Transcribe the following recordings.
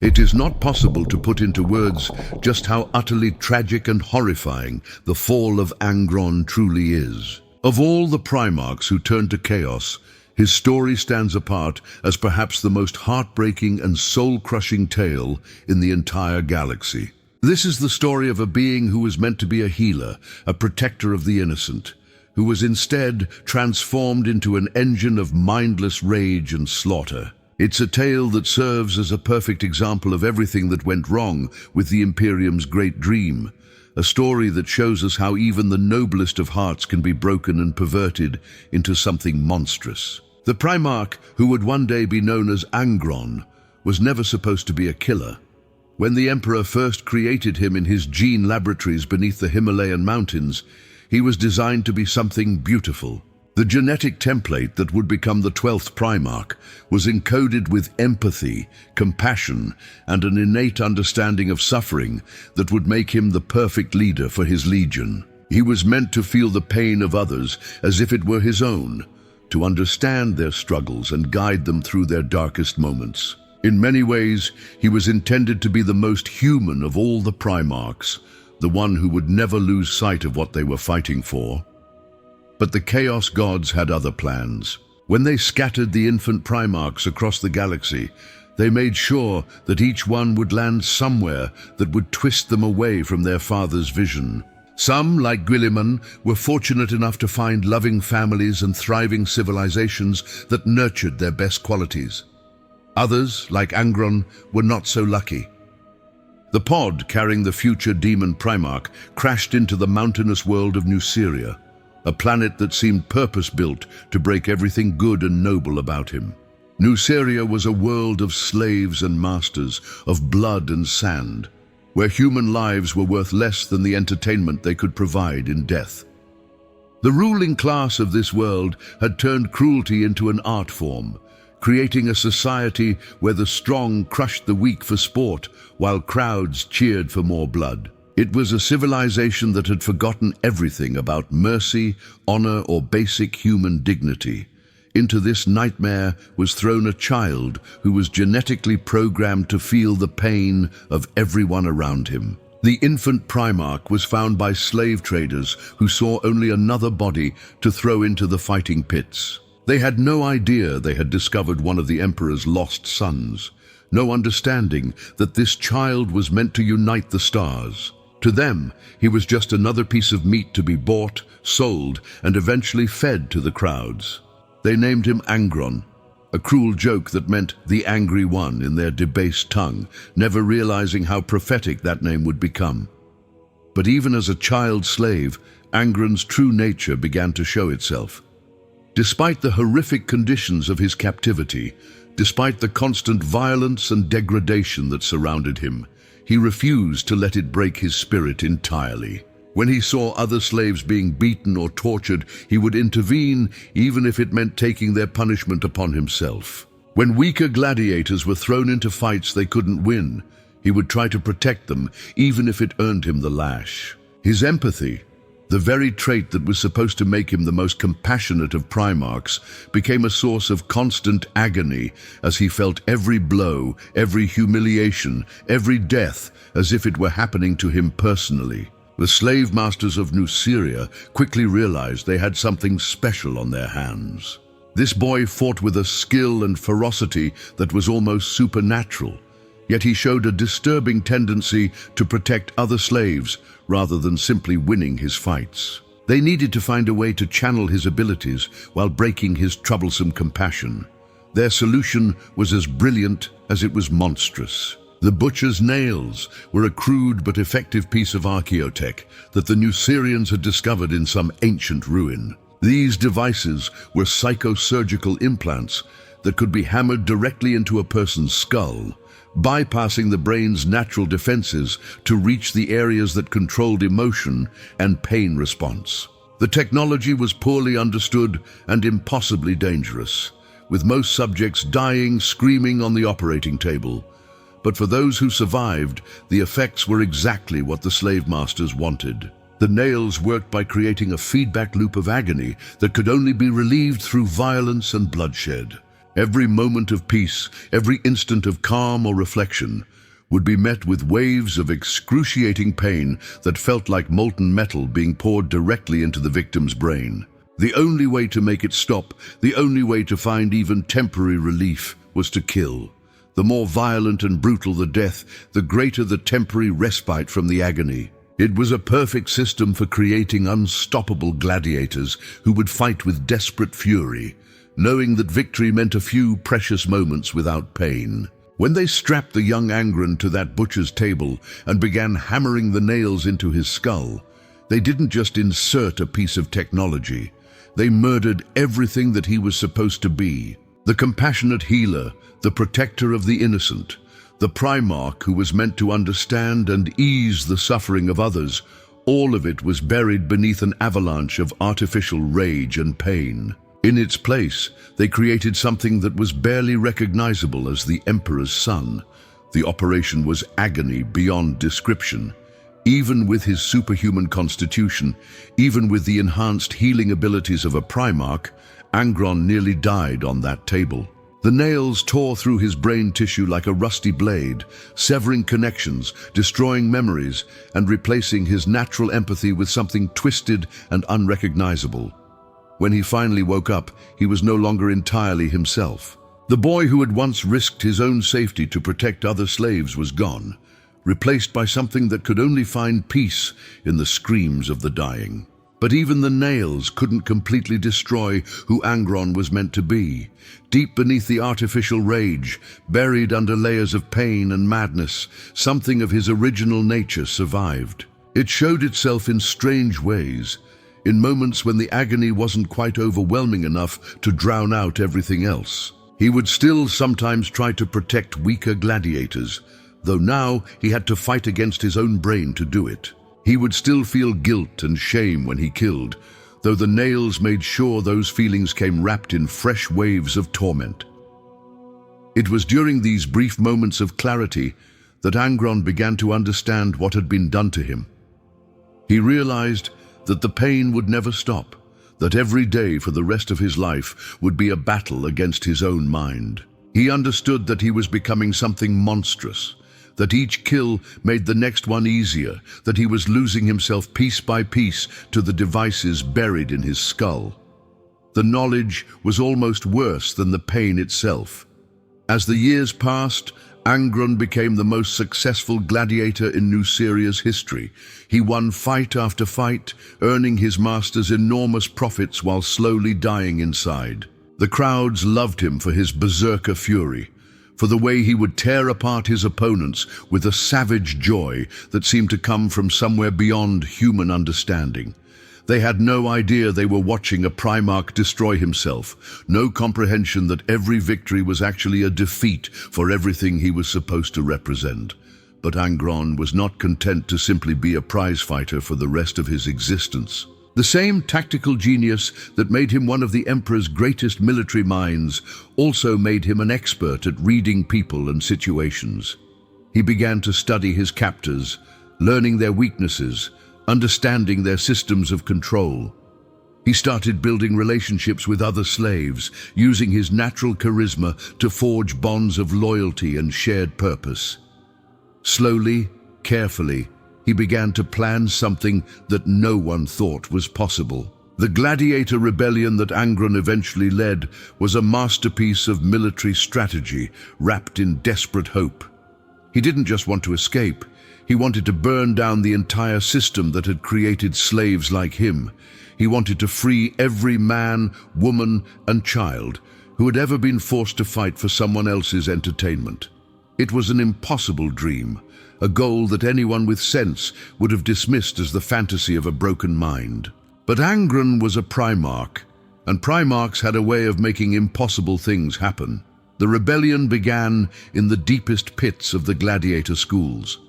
It is not possible to put into words just how utterly tragic and horrifying the fall of Angron truly is. Of all the Primarchs who turned to chaos, his story stands apart as perhaps the most heartbreaking and soul-crushing tale in the entire galaxy. This is the story of a being who was meant to be a healer, a protector of the innocent, who was instead transformed into an engine of mindless rage and slaughter. It's a tale that serves as a perfect example of everything that went wrong with the Imperium's great dream, a story that shows us how even the noblest of hearts can be broken and perverted into something monstrous. The Primarch, who would one day be known as Angron, was never supposed to be a killer. When the Emperor first created him in his gene laboratories beneath the Himalayan mountains, he was designed to be something beautiful. The genetic template that would become the 12th Primarch was encoded with empathy, compassion, and an innate understanding of suffering that would make him the perfect leader for his legion. He was meant to feel the pain of others as if it were his own, to understand their struggles and guide them through their darkest moments. In many ways, he was intended to be the most human of all the Primarchs, the one who would never lose sight of what they were fighting for. But the Chaos Gods had other plans. When they scattered the infant Primarchs across the galaxy, they made sure that each one would land somewhere that would twist them away from their father's vision. Some, like Guilliman, were fortunate enough to find loving families and thriving civilizations that nurtured their best qualities. Others, like Angron, were not so lucky. The pod carrying the future demon Primarch crashed into the mountainous world of Nuceria, a planet that seemed purpose-built to break everything good and noble about him. Nuceria was a world of slaves and masters, of blood and sand, where human lives were worth less than the entertainment they could provide in death. The ruling class of this world had turned cruelty into an art form, creating a society where the strong crushed the weak for sport, while crowds cheered for more blood. It was a civilization that had forgotten everything about mercy, honor, or basic human dignity. Into this nightmare was thrown a child who was genetically programmed to feel the pain of everyone around him. The infant Primarch was found by slave traders who saw only another body to throw into the fighting pits. They had no idea they had discovered one of the Emperor's lost sons, no understanding that this child was meant to unite the stars. To them, he was just another piece of meat to be bought, sold, and eventually fed to the crowds. They named him Angron, a cruel joke that meant the angry one in their debased tongue, never realizing how prophetic that name would become. But even as a child slave, Angron's true nature began to show itself. Despite the horrific conditions of his captivity, despite the constant violence and degradation that surrounded him, he refused to let it break his spirit entirely. When he saw other slaves being beaten or tortured, he would intervene, even if it meant taking their punishment upon himself. When weaker gladiators were thrown into fights they couldn't win, he would try to protect them, even if it earned him the lash. His empathy, the very trait that was supposed to make him the most compassionate of Primarchs, became a source of constant agony as he felt every blow, every humiliation, every death as if it were happening to him personally. The slave masters of Nuceria quickly realized they had something special on their hands. This boy fought with a skill and ferocity that was almost supernatural, yet he showed a disturbing tendency to protect other slaves rather than simply winning his fights. They needed to find a way to channel his abilities while breaking his troublesome compassion. Their solution was as brilliant as it was monstrous. The butcher's nails were a crude but effective piece of archaeotech that the Nucerians had discovered in some ancient ruin. These devices were psychosurgical implants that could be hammered directly into a person's skull, bypassing the brain's natural defenses to reach the areas that controlled emotion and pain response. The technology was poorly understood and impossibly dangerous, with most subjects dying, screaming on the operating table. But for those who survived, the effects were exactly what the slave masters wanted. The nails worked by creating a feedback loop of agony that could only be relieved through violence and bloodshed. Every moment of peace, every instant of calm or reflection, would be met with waves of excruciating pain that felt like molten metal being poured directly into the victim's brain. The only way to make it stop, the only way to find even temporary relief, was to kill. The more violent and brutal the death, the greater the temporary respite from the agony. It was a perfect system for creating unstoppable gladiators who would fight with desperate fury, knowing that victory meant a few precious moments without pain. When they strapped the young Angron to that butcher's table and began hammering the nails into his skull, they didn't just insert a piece of technology. They murdered everything that he was supposed to be. The compassionate healer, the protector of the innocent, the Primarch who was meant to understand and ease the suffering of others, all of it was buried beneath an avalanche of artificial rage and pain. In its place, they created something that was barely recognizable as the Emperor's son. The operation was agony beyond description. Even with his superhuman constitution, even with the enhanced healing abilities of a Primarch, Angron nearly died on that table. The nails tore through his brain tissue like a rusty blade, severing connections, destroying memories, and replacing his natural empathy with something twisted and unrecognizable. When he finally woke up, he was no longer entirely himself. The boy who had once risked his own safety to protect other slaves was gone, replaced by something that could only find peace in the screams of the dying. But even the nails couldn't completely destroy who Angron was meant to be. Deep beneath the artificial rage, buried under layers of pain and madness, something of his original nature survived. It showed itself in strange ways, in moments when the agony wasn't quite overwhelming enough to drown out everything else. He would still sometimes try to protect weaker gladiators, though now he had to fight against his own brain to do it. He would still feel guilt and shame when he killed, though the nails made sure those feelings came wrapped in fresh waves of torment. It was during these brief moments of clarity that Angron began to understand what had been done to him. He realized that the pain would never stop, that every day for the rest of his life would be a battle against his own mind. He understood that he was becoming something monstrous, that each kill made the next one easier, that he was losing himself piece by piece to the devices buried in his skull. The knowledge was almost worse than the pain itself. As the years passed, Angron became the most successful gladiator in Nuceria's history. He won fight after fight, earning his masters enormous profits while slowly dying inside. The crowds loved him for his berserker fury, for the way he would tear apart his opponents with a savage joy that seemed to come from somewhere beyond human understanding. They had no idea they were watching a Primarch destroy himself, no comprehension that every victory was actually a defeat for everything he was supposed to represent. But Angron was not content to simply be a prize fighter for the rest of his existence. The same tactical genius that made him one of the Emperor's greatest military minds also made him an expert at reading people and situations. He began to study his captors, learning their weaknesses, understanding their systems of control. He started building relationships with other slaves, using his natural charisma to forge bonds of loyalty and shared purpose. Slowly, carefully, he began to plan something that no one thought was possible. The gladiator rebellion that Angron eventually led was a masterpiece of military strategy wrapped in desperate hope. He didn't just want to escape. He wanted to burn down the entire system that had created slaves like him. He wanted to free every man, woman, and child who had ever been forced to fight for someone else's entertainment. It was an impossible dream, a goal that anyone with sense would have dismissed as the fantasy of a broken mind. But Angron was a Primarch, and Primarchs had a way of making impossible things happen. The rebellion began in the deepest pits of the gladiator schools,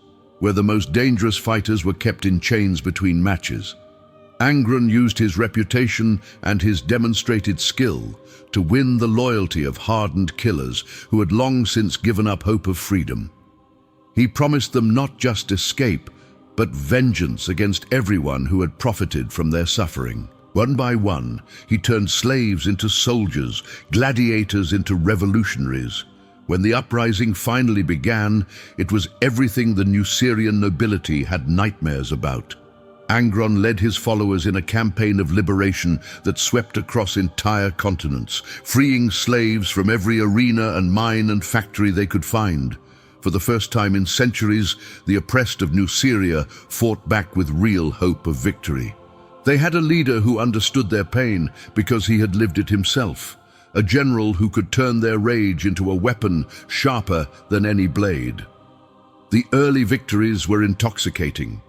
where the most dangerous fighters were kept in chains between matches. Angron used his reputation and his demonstrated skill to win the loyalty of hardened killers who had long since given up hope of freedom. He promised them not just escape, but vengeance against everyone who had profited from their suffering. One by one, he turned slaves into soldiers, gladiators into revolutionaries. When the uprising finally began, it was everything the Nucerian nobility had nightmares about. Angron led his followers in a campaign of liberation that swept across entire continents, freeing slaves from every arena and mine and factory they could find. For the first time in centuries, the oppressed of Nuceria fought back with real hope of victory. They had a leader who understood their pain because he had lived it himself, a general who could turn their rage into a weapon sharper than any blade. The early victories were intoxicating.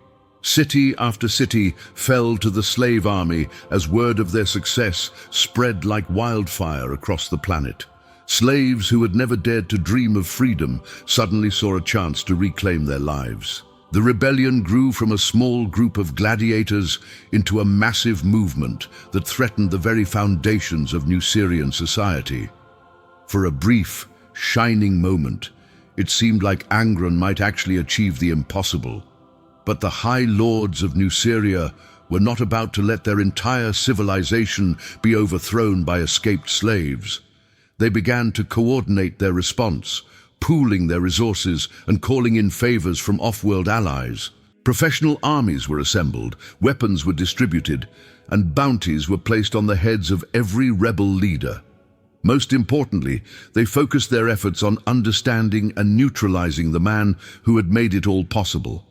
City after city fell to the slave army as word of their success spread like wildfire across the planet. Slaves who had never dared to dream of freedom suddenly saw a chance to reclaim their lives. The rebellion grew from a small group of gladiators into a massive movement that threatened the very foundations of Nucerian society. For a brief, shining moment, it seemed like Angron might actually achieve the impossible. But the high lords of Nuceria were not about to let their entire civilization be overthrown by escaped slaves. They began to coordinate their response, pooling their resources and calling in favors from off-world allies. Professional armies were assembled, weapons were distributed, and bounties were placed on the heads of every rebel leader. Most importantly, they focused their efforts on understanding and neutralizing the man who had made it all possible.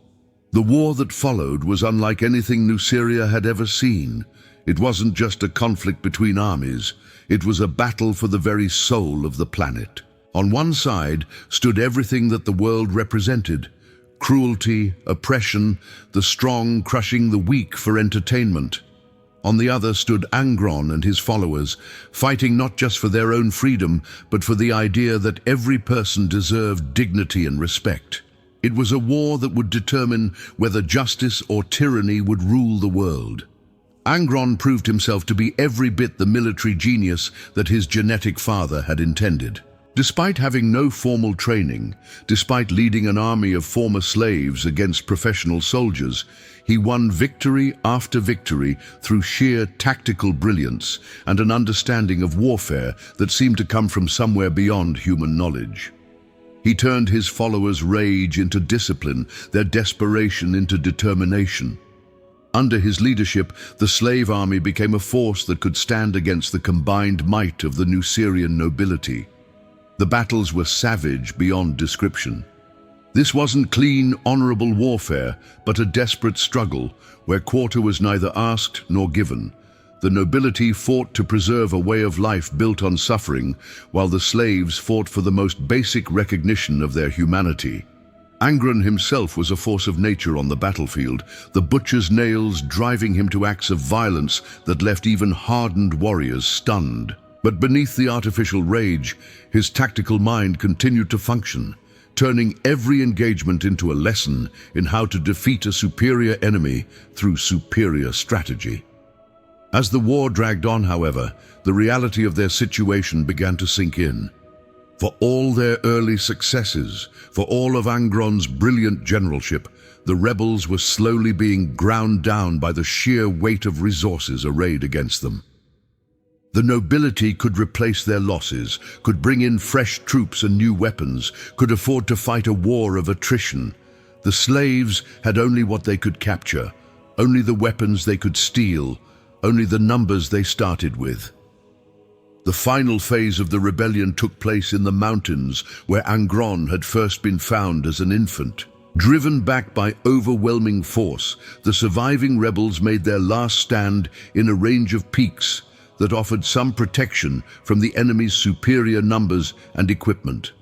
The war that followed was unlike anything Nuceria had ever seen. It wasn't just a conflict between armies, it was a battle for the very soul of the planet. On one side stood everything that the world represented: cruelty, oppression, the strong crushing the weak for entertainment. On the other stood Angron and his followers, fighting not just for their own freedom, but for the idea that every person deserved dignity and respect. It was a war that would determine whether justice or tyranny would rule the world. Angron proved himself to be every bit the military genius that his genetic father had intended. Despite having no formal training, despite leading an army of former slaves against professional soldiers, he won victory after victory through sheer tactical brilliance and an understanding of warfare that seemed to come from somewhere beyond human knowledge. He turned his followers' rage into discipline, their desperation into determination. Under his leadership, the slave army became a force that could stand against the combined might of the Nucerian nobility. The battles were savage beyond description. This wasn't clean, honorable warfare, but a desperate struggle where quarter was neither asked nor given. The nobility fought to preserve a way of life built on suffering, while the slaves fought for the most basic recognition of their humanity. Angron himself was a force of nature on the battlefield, the butcher's nails driving him to acts of violence that left even hardened warriors stunned. But beneath the artificial rage, his tactical mind continued to function, turning every engagement into a lesson in how to defeat a superior enemy through superior strategy. As the war dragged on, however, the reality of their situation began to sink in. For all their early successes, for all of Angron's brilliant generalship, the rebels were slowly being ground down by the sheer weight of resources arrayed against them. The nobility could replace their losses, could bring in fresh troops and new weapons, could afford to fight a war of attrition. The slaves had only what they could capture, only the weapons they could steal, only the numbers they started with. The final phase of the rebellion took place in the mountains where Angron had first been found as an infant. Driven back by overwhelming force, the surviving rebels made their last stand in a range of peaks that offered some protection from the enemy's superior numbers and equipment.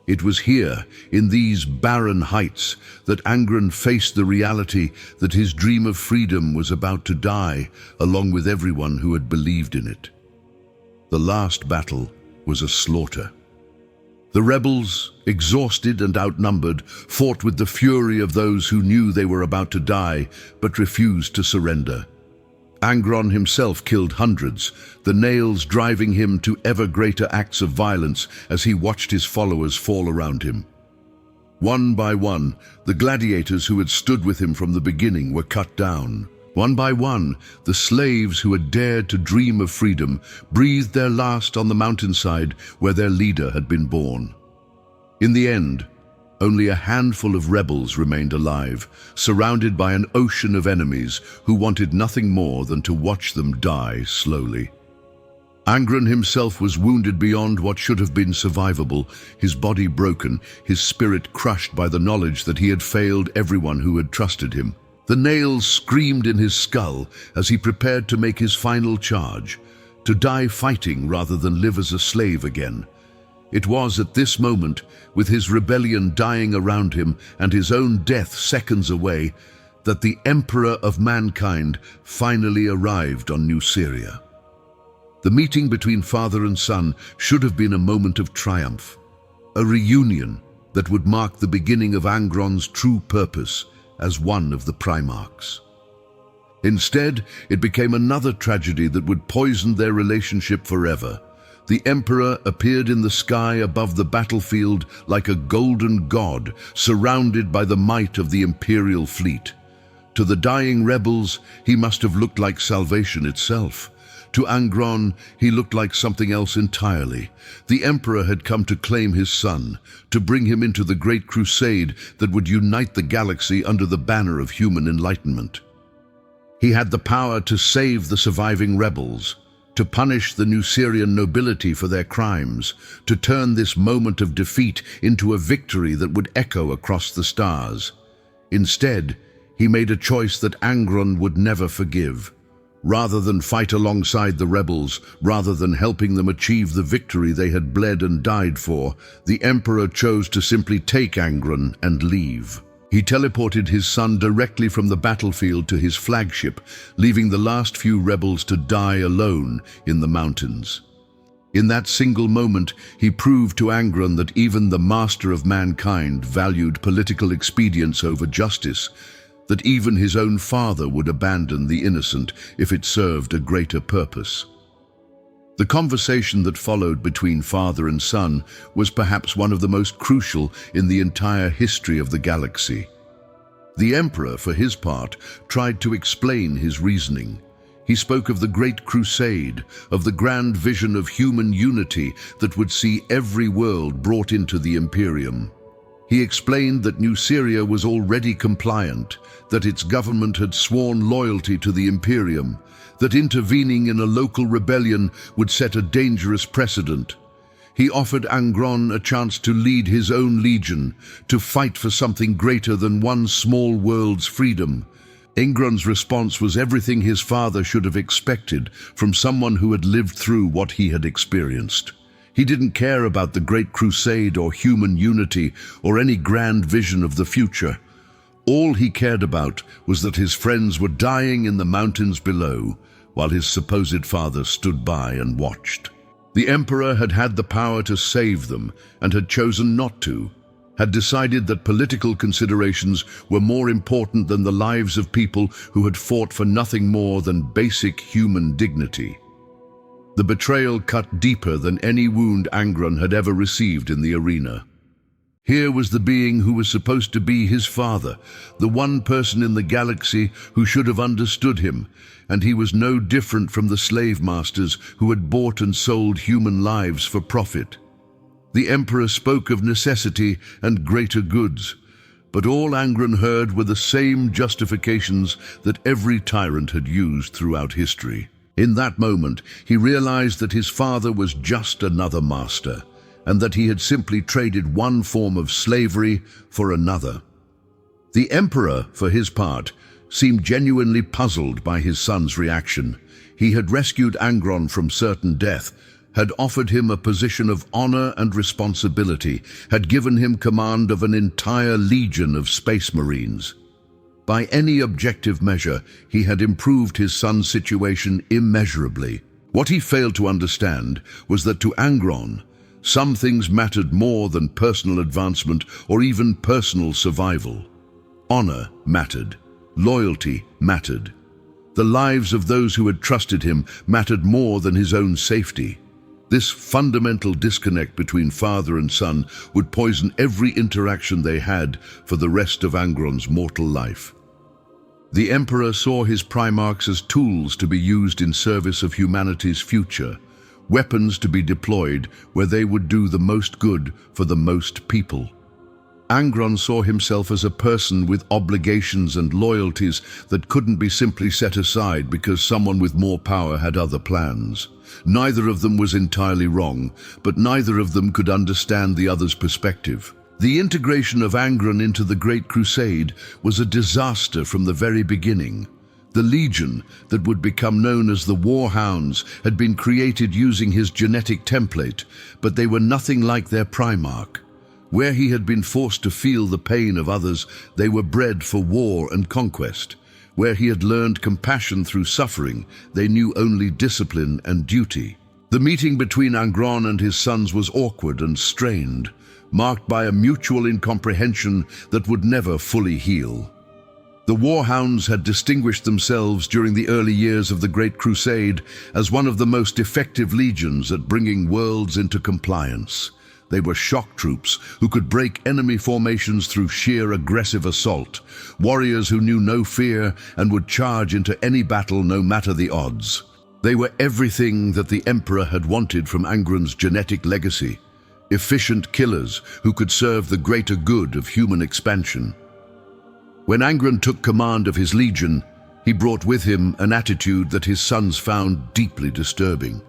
It was here, in these barren heights, that Angron faced the reality that his dream of freedom was about to die, along with everyone who had believed in it. The last battle was a slaughter. The rebels, exhausted and outnumbered, fought with the fury of those who knew they were about to die, but refused to surrender. Angron himself killed hundreds, the nails driving him to ever greater acts of violence as he watched his followers fall around him. One by one, the gladiators who had stood with him from the beginning were cut down. One by one, the slaves who had dared to dream of freedom breathed their last on the mountainside where their leader had been born. In the end, only a handful of rebels remained alive, surrounded by an ocean of enemies who wanted nothing more than to watch them die slowly. Angron himself was wounded beyond what should have been survivable, his body broken, his spirit crushed by the knowledge that he had failed everyone who had trusted him. The nails screamed in his skull as he prepared to make his final charge, to die fighting rather than live as a slave again. It was at this moment, with his rebellion dying around him and his own death seconds away, that the Emperor of Mankind finally arrived on Nuceria. The meeting between father and son should have been a moment of triumph, a reunion that would mark the beginning of Angron's true purpose as one of the Primarchs. Instead, it became another tragedy that would poison their relationship forever. The Emperor appeared in the sky above the battlefield like a golden god, surrounded by the might of the Imperial fleet. To the dying rebels, he must have looked like salvation itself. To Angron, he looked like something else entirely. The Emperor had come to claim his son, to bring him into the great crusade that would unite the galaxy under the banner of human enlightenment. He had the power to save the surviving rebels, to punish the Nucerian nobility for their crimes, to turn this moment of defeat into a victory that would echo across the stars. Instead, he made a choice that Angron would never forgive. Rather than fight alongside the rebels, rather than helping them achieve the victory they had bled and died for, the Emperor chose to simply take Angron and leave. He teleported his son directly from the battlefield to his flagship, leaving the last few rebels to die alone in the mountains. In that single moment, he proved to Angron that even the master of mankind valued political expedience over justice, that even his own father would abandon the innocent if it served a greater purpose. The conversation that followed between father and son was perhaps one of the most crucial in the entire history of the galaxy. The Emperor, for his part, tried to explain his reasoning. He spoke of the Great Crusade, of the grand vision of human unity that would see every world brought into the Imperium. He explained that Nuceria was already compliant, that its government had sworn loyalty to the Imperium, that intervening in a local rebellion would set a dangerous precedent. He offered Angron a chance to lead his own legion, to fight for something greater than one small world's freedom. Angron's response was everything his father should have expected from someone who had lived through what he had experienced. He didn't care about the Great Crusade or human unity or any grand vision of the future. All he cared about was that his friends were dying in the mountains below, while his supposed father stood by and watched. The Emperor had had the power to save them and had chosen not to, had decided that political considerations were more important than the lives of people who had fought for nothing more than basic human dignity. The betrayal cut deeper than any wound Angron had ever received in the arena. Here was the being who was supposed to be his father, the one person in the galaxy who should have understood him, and he was no different from the slave masters who had bought and sold human lives for profit. The Emperor spoke of necessity and greater goods, but all Angron heard were the same justifications that every tyrant had used throughout history. In that moment, he realized that his father was just another master, and that he had simply traded one form of slavery for another. The Emperor, for his part, seemed genuinely puzzled by his son's reaction. He had rescued Angron from certain death, had offered him a position of honor and responsibility, had given him command of an entire legion of space marines. By any objective measure, he had improved his son's situation immeasurably. What he failed to understand was that to Angron, some things mattered more than personal advancement or even personal survival. Honor mattered. Loyalty mattered. The lives of those who had trusted him mattered more than his own safety. This fundamental disconnect between father and son would poison every interaction they had for the rest of Angron's mortal life. The Emperor saw his Primarchs as tools to be used in service of humanity's future, weapons to be deployed where they would do the most good for the most people. Angron saw himself as a person with obligations and loyalties that couldn't be simply set aside because someone with more power had other plans. Neither of them was entirely wrong, but neither of them could understand the other's perspective. The integration of Angron into the Great Crusade was a disaster from the very beginning. The Legion, that would become known as the War Hounds, had been created using his genetic template, but they were nothing like their Primarch. Where he had been forced to feel the pain of others, they were bred for war and conquest. Where he had learned compassion through suffering, they knew only discipline and duty. The meeting between Angron and his sons was awkward and strained, marked by a mutual incomprehension that would never fully heal. The War Hounds had distinguished themselves during the early years of the Great Crusade as one of the most effective legions at bringing worlds into compliance. They were shock troops who could break enemy formations through sheer aggressive assault, warriors who knew no fear and would charge into any battle no matter the odds. They were everything that the Emperor had wanted from Angron's genetic legacy, efficient killers who could serve the greater good of human expansion. When Angron took command of his legion, he brought with him an attitude that his sons found deeply disturbing.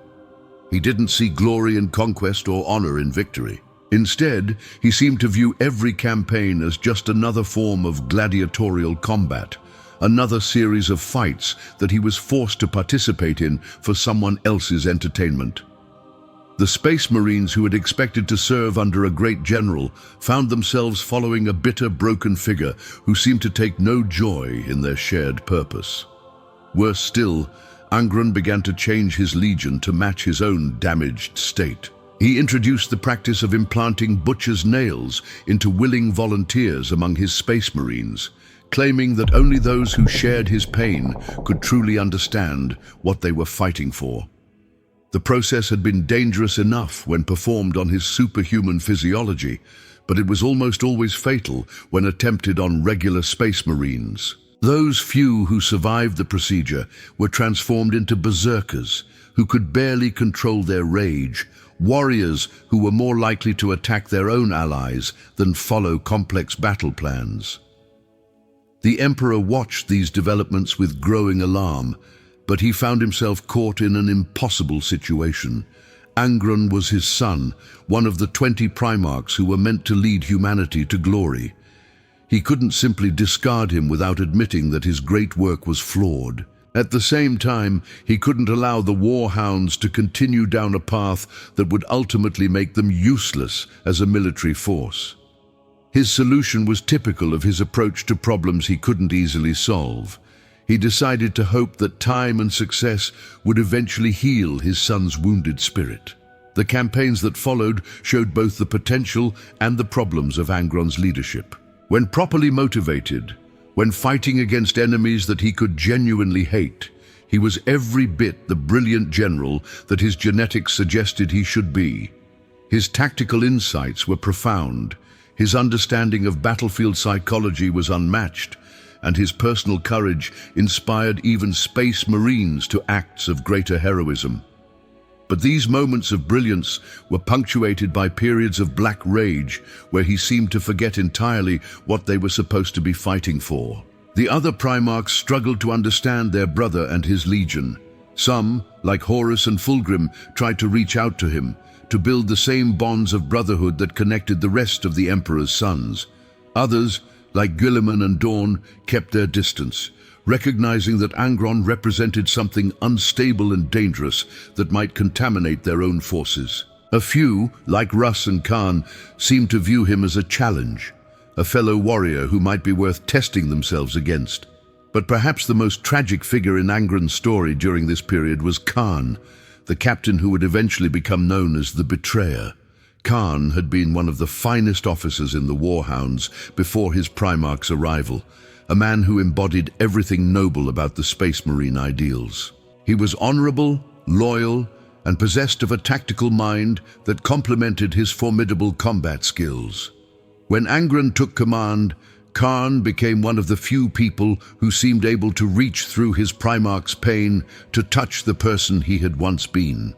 He didn't see glory in conquest or honor in victory. Instead, he seemed to view every campaign as just another form of gladiatorial combat, another series of fights that he was forced to participate in for someone else's entertainment. The Space Marines who had expected to serve under a great general found themselves following a bitter, broken figure who seemed to take no joy in their shared purpose. Worse still, Angron began to change his legion to match his own damaged state. He introduced the practice of implanting butcher's nails into willing volunteers among his Space Marines, claiming that only those who shared his pain could truly understand what they were fighting for. The process had been dangerous enough when performed on his superhuman physiology, but it was almost always fatal when attempted on regular Space Marines. Those few who survived the procedure were transformed into berserkers who could barely control their rage, warriors who were more likely to attack their own allies than follow complex battle plans. The Emperor watched these developments with growing alarm, but he found himself caught in an impossible situation. Angron was his son, one of the 20 Primarchs who were meant to lead humanity to glory. He couldn't simply discard him without admitting that his great work was flawed. At the same time, he couldn't allow the War Hounds to continue down a path that would ultimately make them useless as a military force. His solution was typical of his approach to problems he couldn't easily solve. He decided to hope that time and success would eventually heal his son's wounded spirit. The campaigns that followed showed both the potential and the problems of Angron's leadership. When properly motivated, when fighting against enemies that he could genuinely hate, he was every bit the brilliant general that his genetics suggested he should be. His tactical insights were profound, his understanding of battlefield psychology was unmatched, and his personal courage inspired even Space Marines to acts of greater heroism. But these moments of brilliance were punctuated by periods of black rage where he seemed to forget entirely what they were supposed to be fighting for. The other Primarchs struggled to understand their brother and his legion. Some, like Horus and Fulgrim, tried to reach out to him, to build the same bonds of brotherhood that connected the rest of the Emperor's sons. Others, like Guilliman and Dawn, kept their distance, recognizing that Angron represented something unstable and dangerous that might contaminate their own forces. A few, like Russ and Khan, seemed to view him as a challenge, a fellow warrior who might be worth testing themselves against. But perhaps the most tragic figure in Angron's story during this period was Khan, the captain who would eventually become known as the Betrayer. Khan had been one of the finest officers in the War Hounds before his Primarch's arrival, a man who embodied everything noble about the Space Marine ideals. He was honorable, loyal, and possessed of a tactical mind that complemented his formidable combat skills. When Angron took command, Khan became one of the few people who seemed able to reach through his Primarch's pain to touch the person he had once been.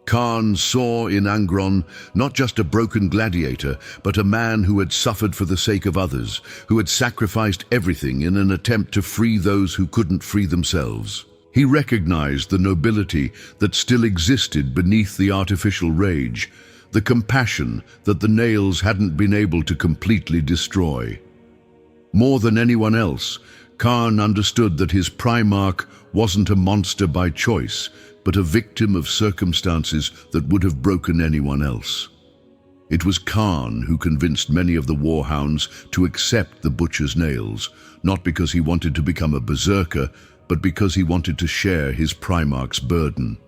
Khan saw in Angron not just a broken gladiator, but a man who had suffered for the sake of others, who had sacrificed everything in an attempt to free those who couldn't free themselves. He recognized the nobility that still existed beneath the artificial rage, the compassion that the nails hadn't been able to completely destroy. More than anyone else, Khan understood that his Primarch wasn't a monster by choice, but a victim of circumstances that would have broken anyone else. It was Khan who convinced many of the War Hounds to accept the butcher's nails, not because he wanted to become a berserker, but because he wanted to share his Primarch's burden.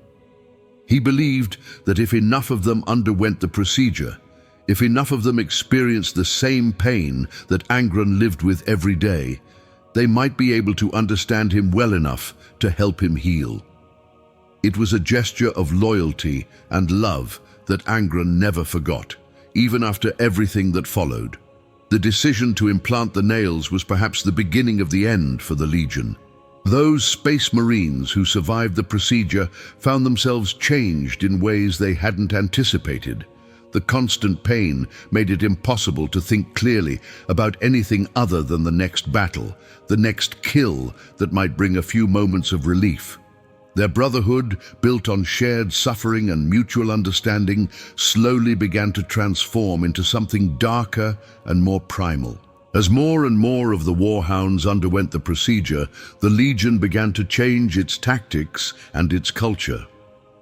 He believed that if enough of them underwent the procedure, if enough of them experienced the same pain that Angron lived with every day, they might be able to understand him well enough to help him heal. It was a gesture of loyalty and love that Angron never forgot, even after everything that followed. The decision to implant the nails was perhaps the beginning of the end for the Legion. Those Space Marines who survived the procedure found themselves changed in ways they hadn't anticipated. The constant pain made it impossible to think clearly about anything other than the next battle, the next kill that might bring a few moments of relief. Their brotherhood, built on shared suffering and mutual understanding, slowly began to transform into something darker and more primal. As more and more of the War Hounds underwent the procedure, the Legion began to change its tactics and its culture.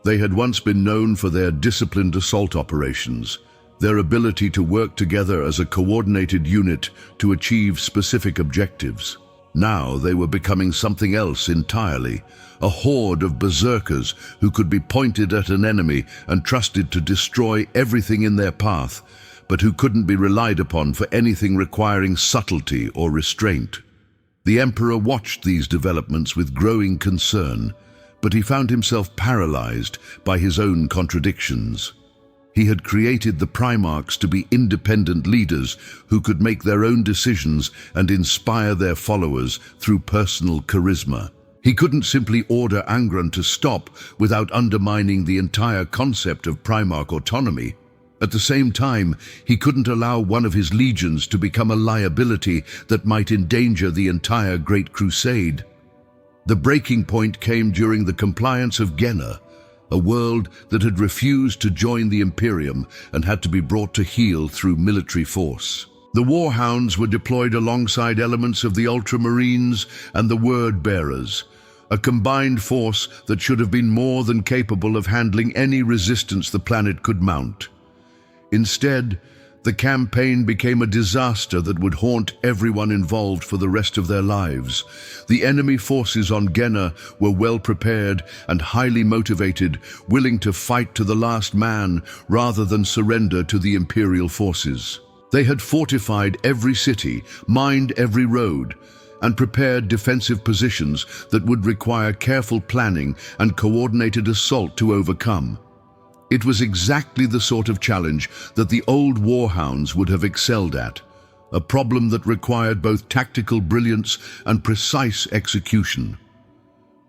They had once been known for their disciplined assault operations, their ability to work together as a coordinated unit to achieve specific objectives. Now they were becoming something else entirely, a horde of berserkers who could be pointed at an enemy and trusted to destroy everything in their path, but who couldn't be relied upon for anything requiring subtlety or restraint. The Emperor watched these developments with growing concern, but he found himself paralyzed by his own contradictions. He had created the Primarchs to be independent leaders who could make their own decisions and inspire their followers through personal charisma. He couldn't simply order Angron to stop without undermining the entire concept of Primarch autonomy. At the same time, he couldn't allow one of his legions to become a liability that might endanger the entire Great Crusade. The breaking point came during the compliance of Ghenna, a world that had refused to join the Imperium and had to be brought to heel through military force. The War Hounds were deployed alongside elements of the Ultramarines and the Word Bearers, a combined force that should have been more than capable of handling any resistance the planet could mount. Instead, the campaign became a disaster that would haunt everyone involved for the rest of their lives. The enemy forces on Ghenna were well prepared and highly motivated, willing to fight to the last man rather than surrender to the Imperial forces. They had fortified every city, mined every road, and prepared defensive positions that would require careful planning and coordinated assault to overcome. It was exactly the sort of challenge that the old War Hounds would have excelled at, a problem that required both tactical brilliance and precise execution.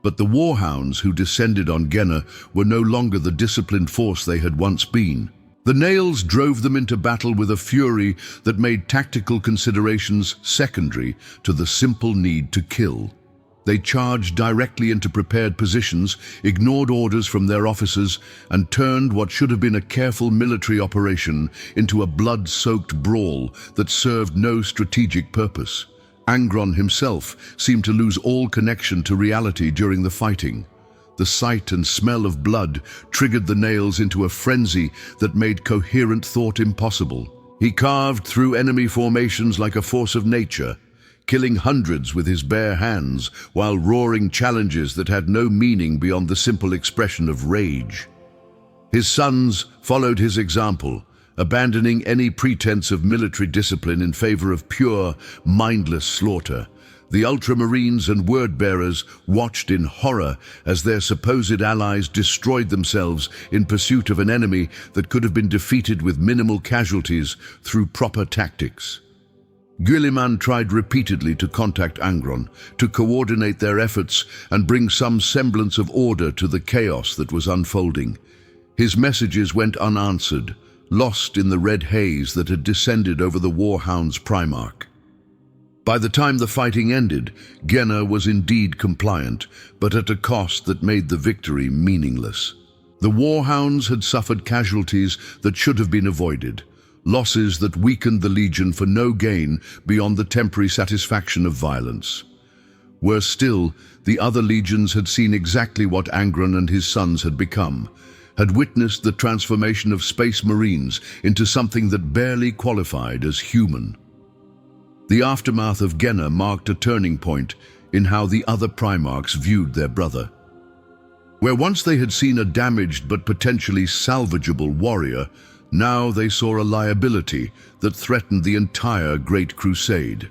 But the War Hounds who descended on Ghenna were no longer the disciplined force they had once been. The nails drove them into battle with a fury that made tactical considerations secondary to the simple need to kill. They charged directly into prepared positions, ignored orders from their officers, and turned what should have been a careful military operation into a blood-soaked brawl that served no strategic purpose. Angron himself seemed to lose all connection to reality during the fighting. The sight and smell of blood triggered the nails into a frenzy that made coherent thought impossible. He carved through enemy formations like a force of nature, killing hundreds with his bare hands while roaring challenges that had no meaning beyond the simple expression of rage. His sons followed his example, abandoning any pretense of military discipline in favor of pure, mindless slaughter. The Ultramarines and Word-Bearers watched in horror as their supposed allies destroyed themselves in pursuit of an enemy that could have been defeated with minimal casualties through proper tactics. Guilliman tried repeatedly to contact Angron, to coordinate their efforts and bring some semblance of order to the chaos that was unfolding. His messages went unanswered, lost in the red haze that had descended over the War Hounds Primarch. By the time the fighting ended, Ghenna was indeed compliant, but at a cost that made the victory meaningless. The War Hounds had suffered casualties that should have been avoided, losses that weakened the Legion for no gain beyond the temporary satisfaction of violence. Worse still, the other legions had seen exactly what Angron and his sons had become, had witnessed the transformation of Space Marines into something that barely qualified as human. The aftermath of Ghenna marked a turning point in how the other Primarchs viewed their brother. Where once they had seen a damaged but potentially salvageable warrior, now they saw a liability that threatened the entire Great Crusade.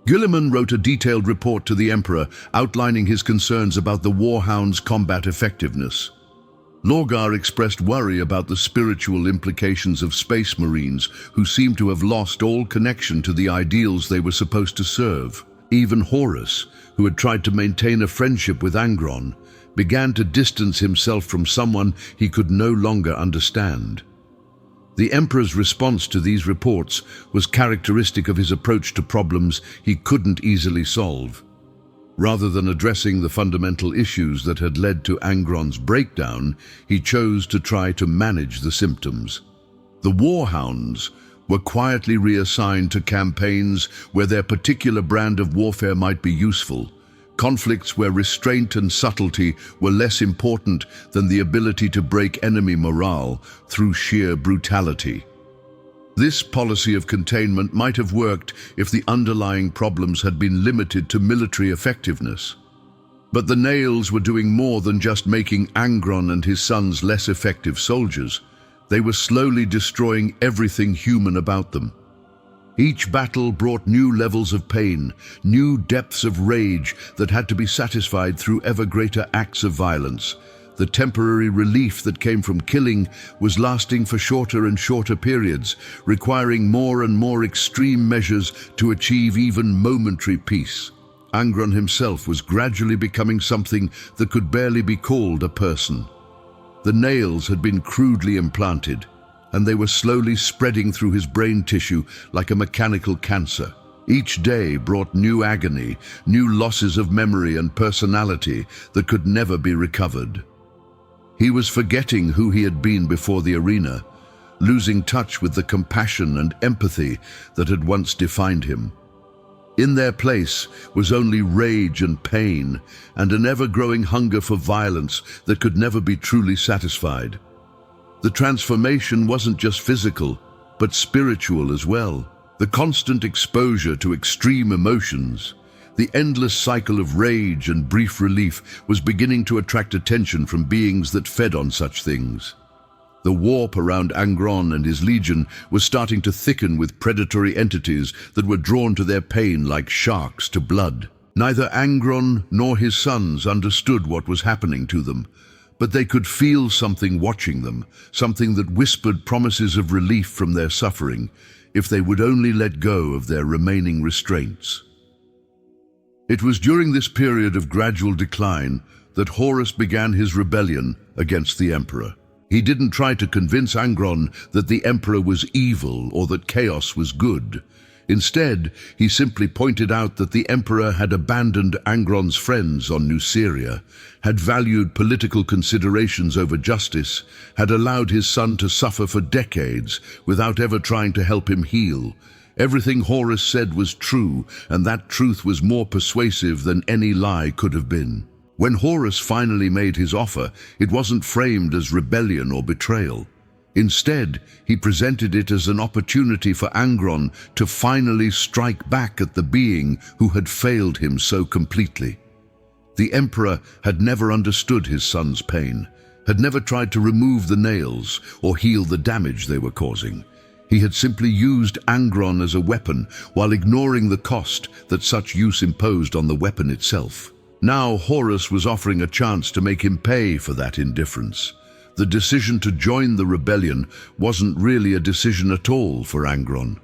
Guilliman wrote a detailed report to the Emperor outlining his concerns about the War Hounds' combat effectiveness. Lorgar expressed worry about the spiritual implications of Space Marines who seemed to have lost all connection to the ideals they were supposed to serve. Even Horus, who had tried to maintain a friendship with Angron, began to distance himself from someone he could no longer understand. The Emperor's response to these reports was characteristic of his approach to problems he couldn't easily solve. Rather than addressing the fundamental issues that had led to Angron's breakdown, he chose to try to manage the symptoms. The War Hounds were quietly reassigned to campaigns where their particular brand of warfare might be useful, conflicts where restraint and subtlety were less important than the ability to break enemy morale through sheer brutality. This policy of containment might have worked if the underlying problems had been limited to military effectiveness. But the Nails were doing more than just making Angron and his sons less effective soldiers. They were slowly destroying everything human about them. Each battle brought new levels of pain, new depths of rage that had to be satisfied through ever greater acts of violence. The temporary relief that came from killing was lasting for shorter and shorter periods, requiring more and more extreme measures to achieve even momentary peace. Angron himself was gradually becoming something that could barely be called a person. The nails had been crudely implanted, and they were slowly spreading through his brain tissue like a mechanical cancer. Each day brought new agony, new losses of memory and personality that could never be recovered. He was forgetting who he had been before the arena, losing touch with the compassion and empathy that had once defined him. In their place was only rage and pain, and an ever-growing hunger for violence that could never be truly satisfied. The transformation wasn't just physical, but spiritual as well. The constant exposure to extreme emotions, the endless cycle of rage and brief relief was beginning to attract attention from beings that fed on such things. The warp around Angron and his legion was starting to thicken with predatory entities that were drawn to their pain like sharks to blood. Neither Angron nor his sons understood what was happening to them, but they could feel something watching them, something that whispered promises of relief from their suffering, if they would only let go of their remaining restraints. It was during this period of gradual decline that Horus began his rebellion against the Emperor. He didn't try to convince Angron that the Emperor was evil or that chaos was good. Instead, he simply pointed out that the Emperor had abandoned Angron's friends on Nuceria, had valued political considerations over justice, had allowed his son to suffer for decades without ever trying to help him heal. Everything Horus said was true, and that truth was more persuasive than any lie could have been. When Horus finally made his offer, it wasn't framed as rebellion or betrayal. Instead, he presented it as an opportunity for Angron to finally strike back at the being who had failed him so completely. The Emperor had never understood his son's pain, had never tried to remove the nails or heal the damage they were causing. He had simply used Angron as a weapon while ignoring the cost that such use imposed on the weapon itself. Now Horus was offering a chance to make him pay for that indifference. The decision to join the rebellion wasn't really a decision at all for Angron.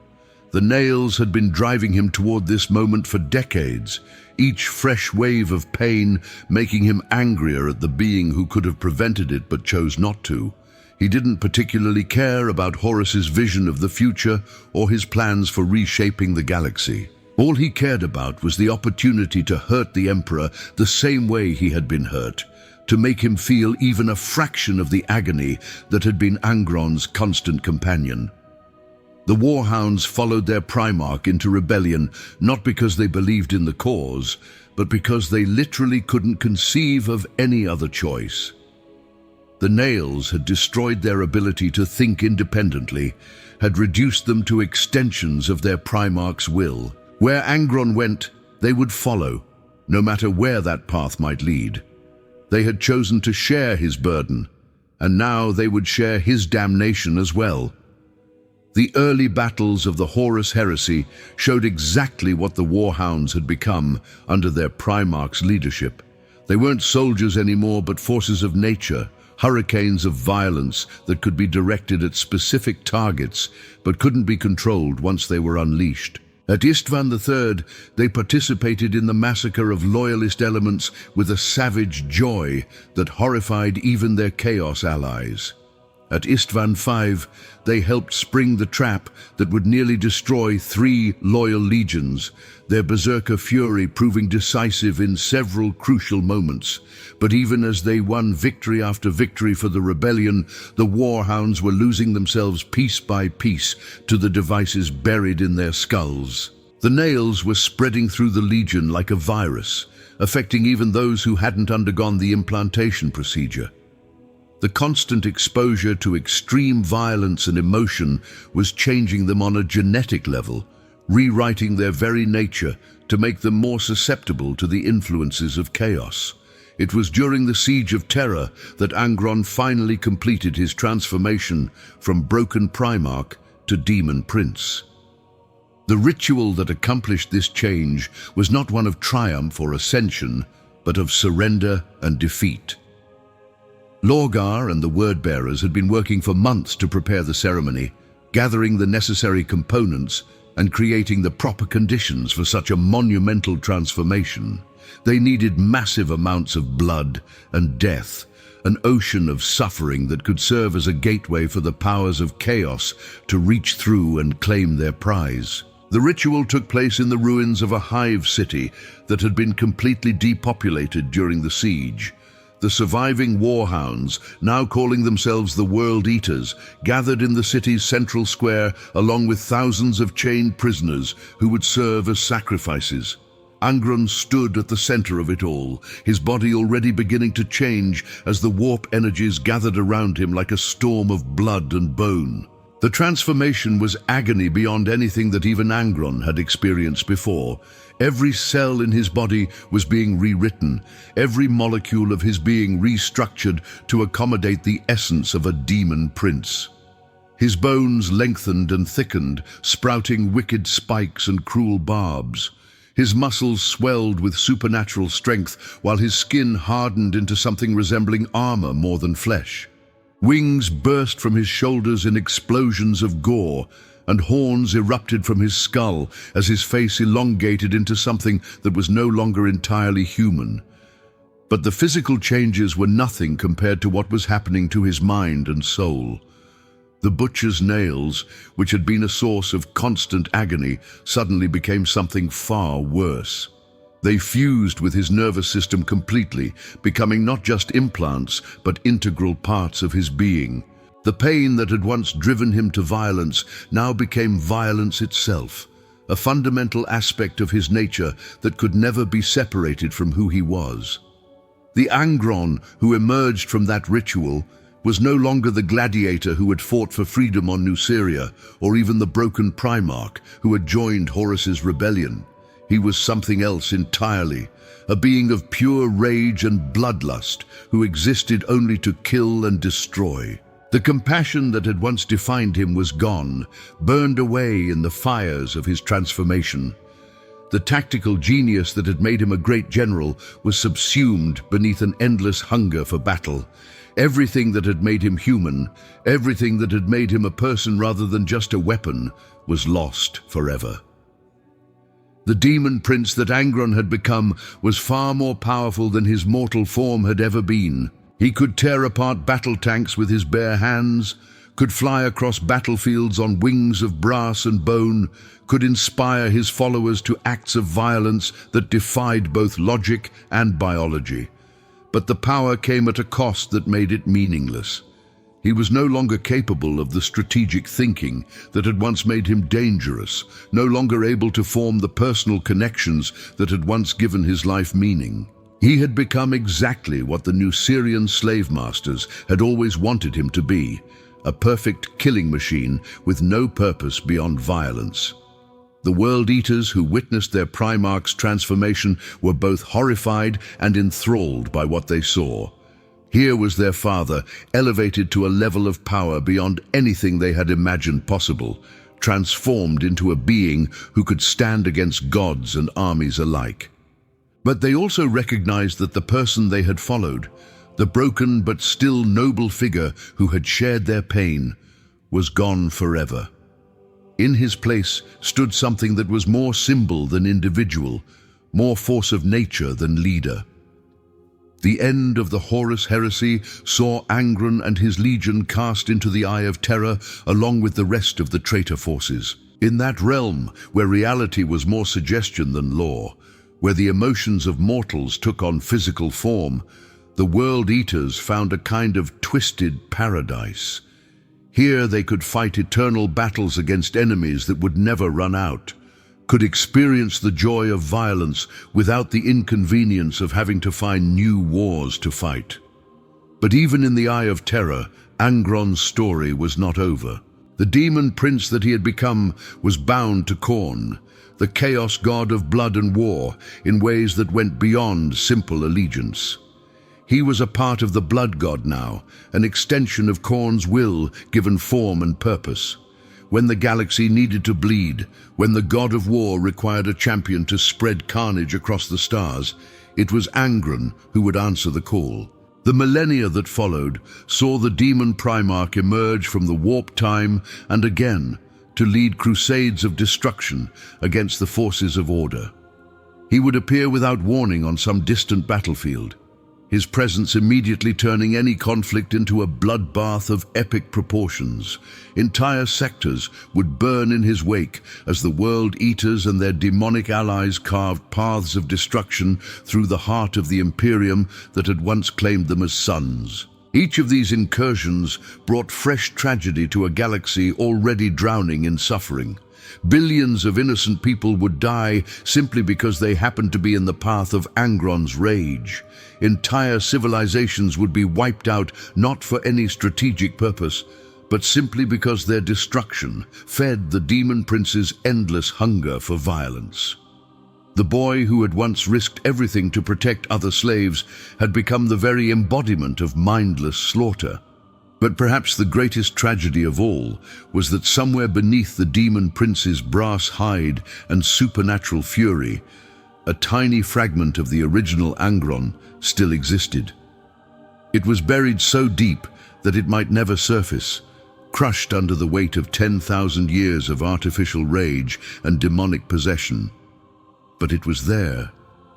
The nails had been driving him toward this moment for decades, each fresh wave of pain making him angrier at the being who could have prevented it but chose not to. He didn't particularly care about Horus's vision of the future or his plans for reshaping the galaxy. All he cared about was the opportunity to hurt the Emperor the same way he had been hurt, to make him feel even a fraction of the agony that had been Angron's constant companion. The War Hounds followed their Primarch into rebellion, not because they believed in the cause, but because they literally couldn't conceive of any other choice. The nails had destroyed their ability to think independently, had reduced them to extensions of their Primarch's will. Where Angron went, they would follow, no matter where that path might lead. They had chosen to share his burden, and now they would share his damnation as well. The early battles of the Horus heresy showed exactly what the War Hounds had become under their Primarch's leadership. They weren't soldiers anymore, but forces of nature, hurricanes of violence that could be directed at specific targets, but couldn't be controlled once they were unleashed. At Istvan III, they participated in the massacre of loyalist elements with a savage joy that horrified even their Chaos allies. At Istvan V, they helped spring the trap that would nearly destroy 3 loyal legions, their berserker fury proving decisive in several crucial moments. But even as they won victory after victory for the rebellion, the War Hounds were losing themselves piece by piece to the devices buried in their skulls. The nails were spreading through the legion like a virus, affecting even those who hadn't undergone the implantation procedure. The constant exposure to extreme violence and emotion was changing them on a genetic level, rewriting their very nature to make them more susceptible to the influences of chaos. It was during the Siege of Terror that Angron finally completed his transformation from broken Primarch to Demon Prince. The ritual that accomplished this change was not one of triumph or ascension, but of surrender and defeat. Lorgar and the Word-Bearers had been working for months to prepare the ceremony, gathering the necessary components and creating the proper conditions for such a monumental transformation. They needed massive amounts of blood and death, an ocean of suffering that could serve as a gateway for the powers of chaos to reach through and claim their prize. The ritual took place in the ruins of a hive city that had been completely depopulated during the siege. The surviving War Hounds, now calling themselves the World Eaters, gathered in the city's central square along with thousands of chained prisoners who would serve as sacrifices. Angron stood at the center of it all, his body already beginning to change as the warp energies gathered around him like a storm of blood and bone. The transformation was agony beyond anything that even Angron had experienced before. Every cell in his body was being rewritten, every molecule of his being restructured to accommodate the essence of a demon prince. His bones lengthened and thickened, sprouting wicked spikes and cruel barbs. His muscles swelled with supernatural strength, while his skin hardened into something resembling armor more than flesh. Wings burst from his shoulders in explosions of gore, and horns erupted from his skull as his face elongated into something that was no longer entirely human. But the physical changes were nothing compared to what was happening to his mind and soul. The butcher's nails, which had been a source of constant agony, suddenly became something far worse. They fused with his nervous system completely, becoming not just implants, but integral parts of his being. The pain that had once driven him to violence now became violence itself, a fundamental aspect of his nature that could never be separated from who he was. The Angron who emerged from that ritual was no longer the gladiator who had fought for freedom on Nuceria, or even the broken Primarch who had joined Horus's rebellion. He was something else entirely, a being of pure rage and bloodlust who existed only to kill and destroy. The compassion that had once defined him was gone, burned away in the fires of his transformation. The tactical genius that had made him a great general was subsumed beneath an endless hunger for battle. Everything that had made him human, everything that had made him a person rather than just a weapon, was lost forever. The demon prince that Angron had become was far more powerful than his mortal form had ever been. He could tear apart battle tanks with his bare hands, could fly across battlefields on wings of brass and bone, could inspire his followers to acts of violence that defied both logic and biology. But the power came at a cost that made it meaningless. He was no longer capable of the strategic thinking that had once made him dangerous, no longer able to form the personal connections that had once given his life meaning. He had become exactly what the Nucerian slave masters had always wanted him to be, a perfect killing machine with no purpose beyond violence. The World Eaters who witnessed their Primarch's transformation were both horrified and enthralled by what they saw. Here was their father, elevated to a level of power beyond anything they had imagined possible, transformed into a being who could stand against gods and armies alike. But they also recognized that the person they had followed, the broken but still noble figure who had shared their pain, was gone forever. In his place stood something that was more symbol than individual, more force of nature than leader. The end of the Horus heresy saw Angron and his legion cast into the Eye of Terror along with the rest of the traitor forces. In that realm, where reality was more suggestion than law, where the emotions of mortals took on physical form, the World Eaters found a kind of twisted paradise. Here they could fight eternal battles against enemies that would never run out, could experience the joy of violence without the inconvenience of having to find new wars to fight. But even in the Eye of Terror, Angron's story was not over. The demon prince that he had become was bound to Khorne, the chaos god of blood and war, in ways that went beyond simple allegiance. He was a part of the blood god now, an extension of Khorne's will given form and purpose. When the galaxy needed to bleed, when the god of war required a champion to spread carnage across the stars, it was Angron who would answer the call. The millennia that followed saw the demon Primarch emerge from the warp time and again to lead crusades of destruction against the forces of order. He would appear without warning on some distant battlefield, his presence immediately turning any conflict into a bloodbath of epic proportions. Entire sectors would burn in his wake as the World Eaters and their demonic allies carved paths of destruction through the heart of the Imperium that had once claimed them as sons. Each of these incursions brought fresh tragedy to a galaxy already drowning in suffering. Billions of innocent people would die simply because they happened to be in the path of Angron's rage. Entire civilizations would be wiped out not for any strategic purpose, but simply because their destruction fed the demon prince's endless hunger for violence. The boy who had once risked everything to protect other slaves had become the very embodiment of mindless slaughter. But perhaps the greatest tragedy of all was that somewhere beneath the demon prince's brass hide and supernatural fury, a tiny fragment of the original Angron still existed. It was buried so deep that it might never surface, crushed under the weight of 10,000 years of artificial rage and demonic possession. But it was there,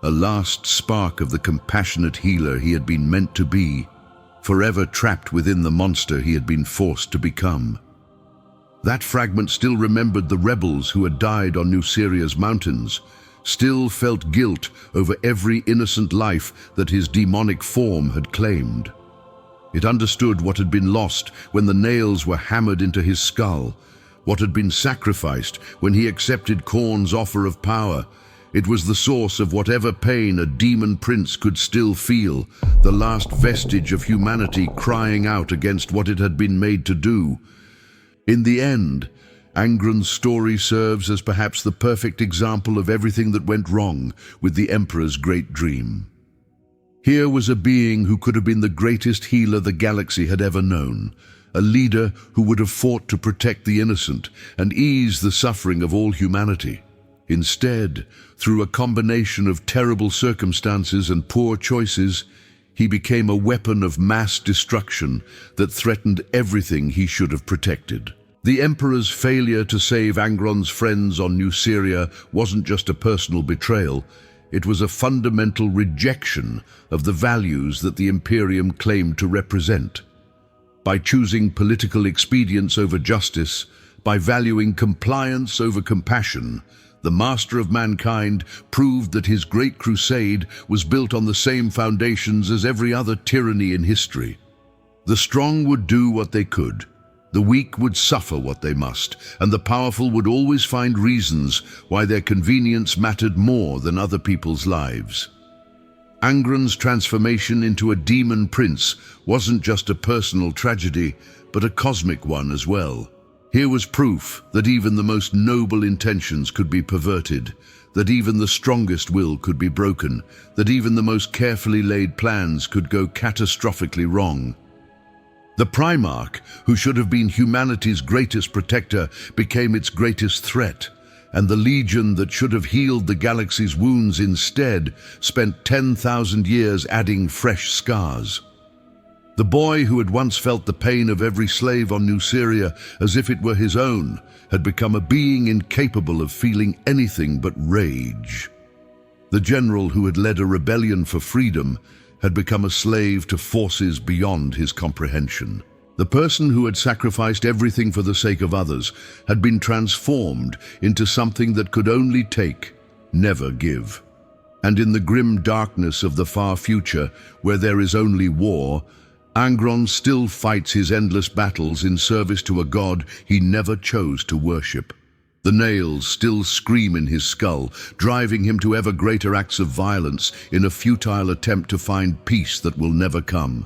a last spark of the compassionate healer he had been meant to be, forever trapped within the monster he had been forced to become. That fragment still remembered the rebels who had died on Nuceria's mountains, still felt guilt over every innocent life that his demonic form had claimed. It understood what had been lost when the nails were hammered into his skull, what had been sacrificed when he accepted Khorne's offer of power. It was the source of whatever pain a demon prince could still feel, the last vestige of humanity crying out against what it had been made to do. In the end, Angron's story serves as perhaps the perfect example of everything that went wrong with the Emperor's great dream. Here was a being who could have been the greatest healer the galaxy had ever known, a leader who would have fought to protect the innocent and ease the suffering of all humanity. Instead, through a combination of terrible circumstances and poor choices, He became a weapon of mass destruction that threatened everything he should have protected. The Emperor's failure to save Angron's friends on Nuceria wasn't just a personal betrayal, it was a fundamental rejection of the values that the Imperium claimed to represent. By choosing political expedience over justice, by valuing compliance over compassion, the Master of Mankind proved that his great crusade was built on the same foundations as every other tyranny in history. The strong would do what they could, the weak would suffer what they must, and the powerful would always find reasons why their convenience mattered more than other people's lives. Angron's transformation into a demon prince wasn't just a personal tragedy, but a cosmic one as well. Here was proof that even the most noble intentions could be perverted, that even the strongest will could be broken, that even the most carefully laid plans could go catastrophically wrong. The Primarch, who should have been humanity's greatest protector, became its greatest threat, and the Legion that should have healed the galaxy's wounds instead spent 10,000 years adding fresh scars. The boy who had once felt the pain of every slave on Nuceria as if it were his own had become a being incapable of feeling anything but rage. The general who had led a rebellion for freedom had become a slave to forces beyond his comprehension. The person who had sacrificed everything for the sake of others had been transformed into something that could only take, never give. And in the grim darkness of the far future, where there is only war, Angron still fights his endless battles in service to a god he never chose to worship. The nails still scream in his skull, driving him to ever greater acts of violence in a futile attempt to find peace that will never come.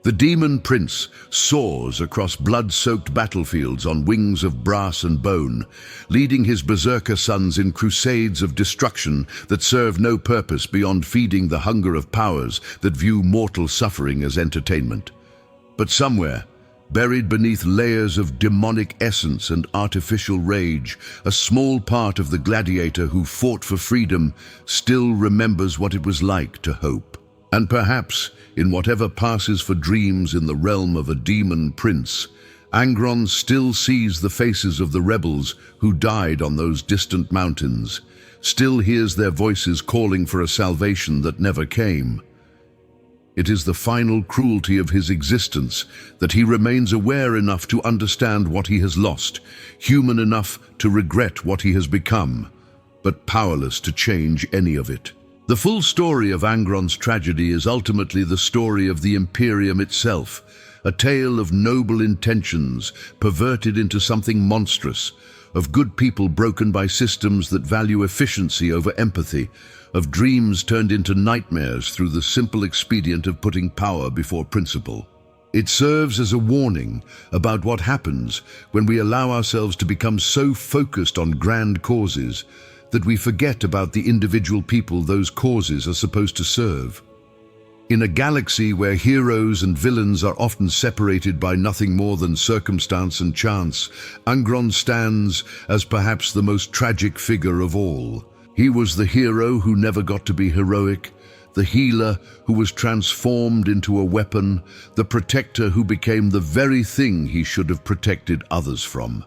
The demon prince soars across blood-soaked battlefields on wings of brass and bone, leading his berserker sons in crusades of destruction that serve no purpose beyond feeding the hunger of powers that view mortal suffering as entertainment. But somewhere, buried beneath layers of demonic essence and artificial rage, a small part of the gladiator who fought for freedom still remembers what it was like to hope. And perhaps, in whatever passes for dreams in the realm of a demon prince, Angron still sees the faces of the rebels who died on those distant mountains, still hears their voices calling for a salvation that never came. It is the final cruelty of his existence that he remains aware enough to understand what he has lost, human enough to regret what he has become, but powerless to change any of it. The full story of Angron's tragedy is ultimately the story of the Imperium itself, a tale of noble intentions perverted into something monstrous, of good people broken by systems that value efficiency over empathy, of dreams turned into nightmares through the simple expedient of putting power before principle. It serves as a warning about what happens when we allow ourselves to become so focused on grand causes that we forget about the individual people those causes are supposed to serve. In a galaxy where heroes and villains are often separated by nothing more than circumstance and chance, Angron stands as perhaps the most tragic figure of all. He was the hero who never got to be heroic, the healer who was transformed into a weapon, the protector who became the very thing he should have protected others from.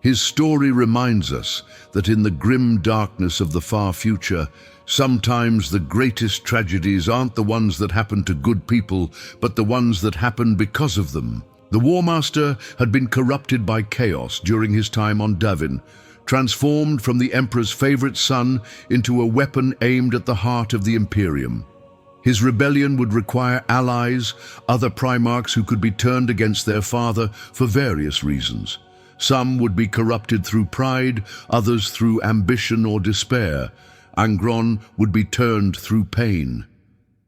His story reminds us that in the grim darkness of the far future, sometimes the greatest tragedies aren't the ones that happen to good people, but the ones that happen because of them. The War Master had been corrupted by chaos during his time on Davin, transformed from the Emperor's favorite son into a weapon aimed at the heart of the Imperium. His rebellion would require allies, other Primarchs who could be turned against their father for various reasons. Some would be corrupted through pride, others through ambition or despair. Angron would be turned through pain.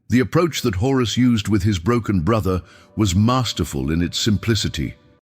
The approach that Horus used with his broken brother was masterful in its simplicity.